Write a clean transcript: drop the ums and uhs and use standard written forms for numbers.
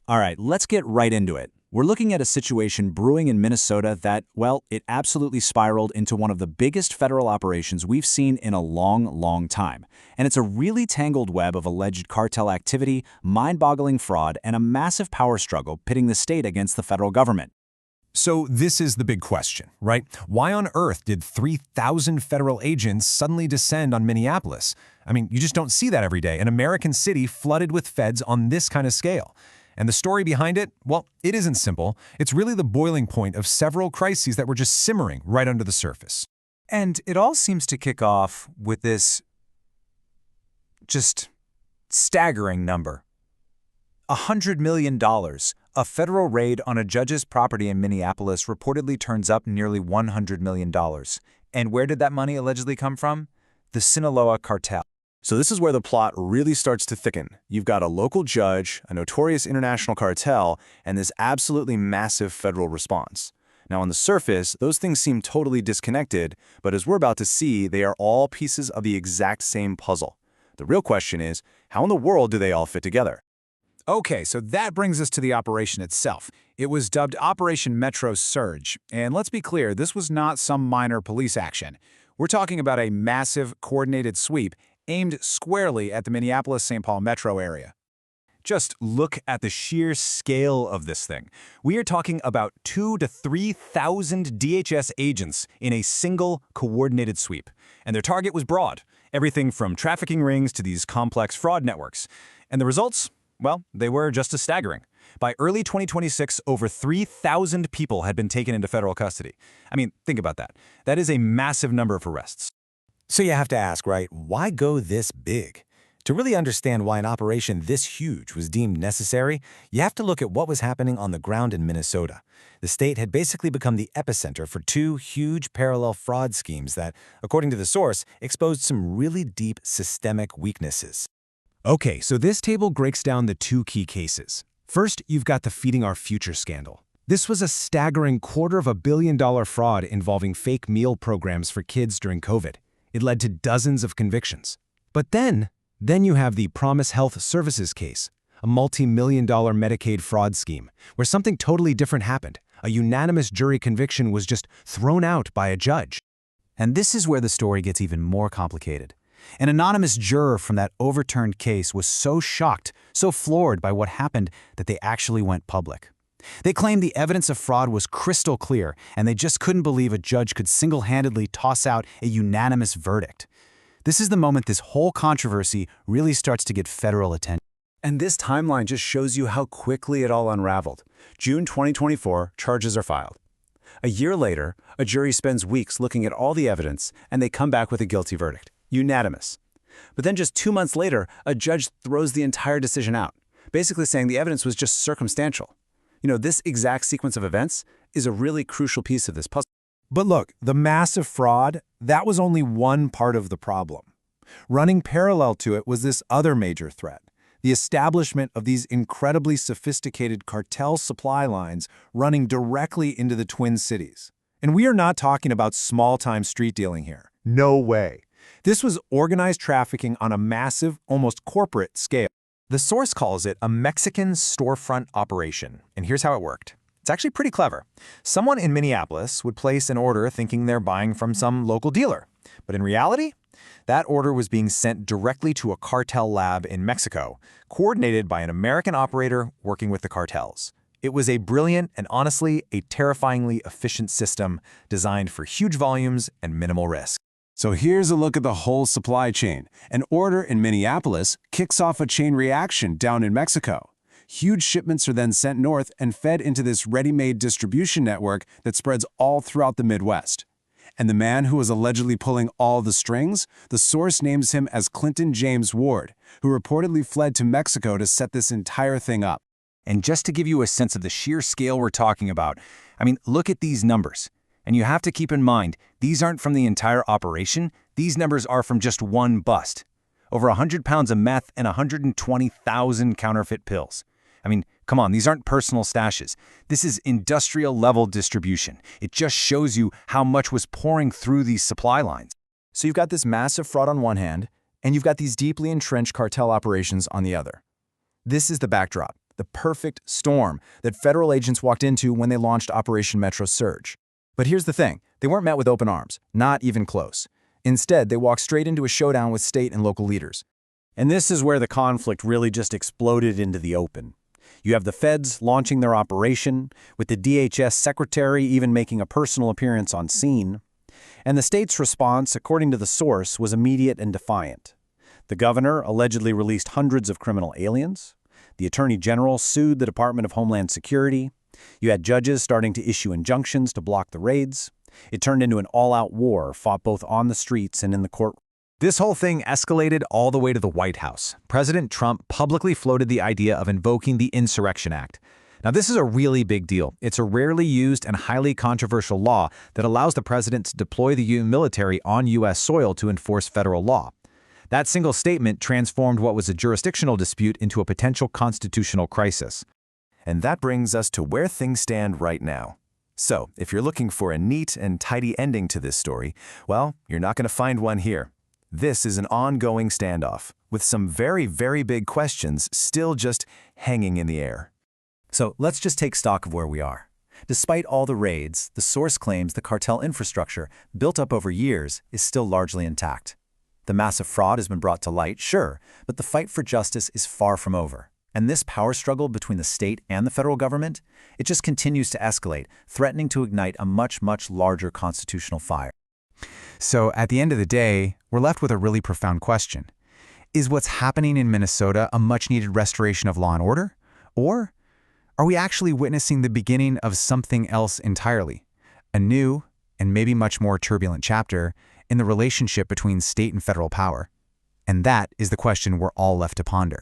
All right, let's get right into it. We're looking at a situation brewing in Minnesota that, well, it absolutely spiraled into one of the biggest federal operations we've seen in a long, long time. And it's a really tangled web of alleged cartel activity, mind-boggling fraud, and a massive power struggle pitting the state against the federal government. So this is the big question, right? Why on earth did 3,000 federal agents suddenly descend on Minneapolis? I mean, you just don't see that every day, an American city flooded with feds on this kind of scale. And the story behind it, well, it isn't simple. It's really the boiling point of several crises that were just simmering right under the surface. And it all seems to kick off with this just staggering number. $100 million. A federal raid on a judge's property in Minneapolis reportedly turns up nearly $100 million. And where did that money allegedly come from? The Sinaloa cartel. So this is where the plot really starts to thicken. You've got a local judge, a notorious international cartel, and this absolutely massive federal response. Now on the surface, those things seem totally disconnected, but as we're about to see, they are all pieces of the exact same puzzle. The real question is, how in the world do they all fit together? Okay, so that brings us to the operation itself. It was dubbed Operation Metro Surge, and let's be clear, this was not some minor police action. We're talking about a massive, coordinated sweep aimed squarely at the Minneapolis-St. Paul metro area. Just look at the sheer scale of this thing. We are talking about 2,000 to 3,000 DHS agents in a single coordinated sweep. And their target was broad, everything from trafficking rings to these complex fraud networks. And the results? Well, they were just as staggering. By early 2026, over 3,000 people had been taken into federal custody. I mean, think about that. That is a massive number of arrests. So you have to ask, right, why go this big? To really understand why an operation this huge was deemed necessary, you have to look at what was happening on the ground in Minnesota. The state had basically become the epicenter for two huge parallel fraud schemes that, according to the source, exposed some really deep systemic weaknesses. Okay, so this table breaks down the two key cases. First, you've got the Feeding Our Future scandal. This was a staggering $250 million fraud involving fake meal programs for kids during COVID. It led to dozens of convictions. But then you have the Promise Health Services case, a multi-million-dollar Medicaid fraud scheme, where something totally different happened. A unanimous jury conviction was just thrown out by a judge. And this is where the story gets even more complicated. An anonymous juror from that overturned case was so shocked, so floored by what happened that they actually went public. They claimed the evidence of fraud was crystal clear, and they just couldn't believe a judge could single-handedly toss out a unanimous verdict. This is the moment this whole controversy really starts to get federal attention. And this timeline just shows you how quickly it all unraveled. June 2024, charges are filed. A year later, a jury spends weeks looking at all the evidence, and they come back with a guilty verdict. Unanimous. But then just 2 months later, a judge throws the entire decision out, basically saying the evidence was just circumstantial. You know, this exact sequence of events is a really crucial piece of this puzzle. But look, the massive fraud, that was only one part of the problem. Running parallel to it was this other major threat, the establishment of these incredibly sophisticated cartel supply lines running directly into the Twin Cities. And we are not talking about small-time street dealing here. No way. This was organized trafficking on a massive, almost corporate scale. The source calls it a Mexican storefront operation, and here's how it worked. It's actually pretty clever. Someone in Minneapolis would place an order thinking they're buying from some local dealer. But in reality, that order was being sent directly to a cartel lab in Mexico, coordinated by an American operator working with the cartels. It was a brilliant and honestly a terrifyingly efficient system designed for huge volumes and minimal risk. So here's a look at the whole supply chain. An order in Minneapolis kicks off a chain reaction down in Mexico. Huge shipments are then sent north and fed into this ready-made distribution network that spreads all throughout the Midwest. And the man who was allegedly pulling all the strings, the source names him as Clinton James Ward, who reportedly fled to Mexico to set this entire thing up. And just to give you a sense of the sheer scale we're talking about, I mean, look at these numbers. And you have to keep in mind, these aren't from the entire operation. These numbers are from just one bust. Over 100 pounds of meth and 120,000 counterfeit pills. I mean, come on, these aren't personal stashes. This is industrial-level distribution. It just shows you how much was pouring through these supply lines. So you've got this massive fraud on one hand, and you've got these deeply entrenched cartel operations on the other. This is the backdrop. the perfect storm that federal agents walked into when they launched Operation Metro Surge. But here's the thing, they weren't met with open arms, not even close. Instead, they walked straight into a showdown with state and local leaders. And this is where the conflict really just exploded into the open. You have the feds launching their operation, with the DHS secretary even making a personal appearance on scene. And the state's response, according to the source, was immediate and defiant. The governor allegedly released hundreds of criminal aliens. The attorney general sued the Department of Homeland Security. You had judges starting to issue injunctions to block the raids. It turned into an all-out war fought both on the streets and in the court. This whole thing escalated all the way to the White House. President Trump publicly floated the idea of invoking the Insurrection Act. Now, this is a really big deal. It's a rarely used and highly controversial law that allows the president to deploy the U.S. military on U.S. soil to enforce federal law. That single statement transformed what was a jurisdictional dispute into a potential constitutional crisis. And that brings us to where things stand right now. So, if you're looking for a neat and tidy ending to this story, well, you're not going to find one here. This is an ongoing standoff, with some very, very big questions still just hanging in the air. So let's just take stock of where we are. Despite all the raids, the source claims the cartel infrastructure, built up over years, is still largely intact. The massive fraud has been brought to light, sure, but the fight for justice is far from over. And this power struggle between the state and the federal government, it just continues to escalate, threatening to ignite a much, much larger constitutional fire. So at the end of the day, we're left with a really profound question. Is what's happening in Minnesota a much-needed restoration of law and order? Or are we actually witnessing the beginning of something else entirely? A new, and maybe much more turbulent chapter in the relationship between state and federal power? And that is the question we're all left to ponder.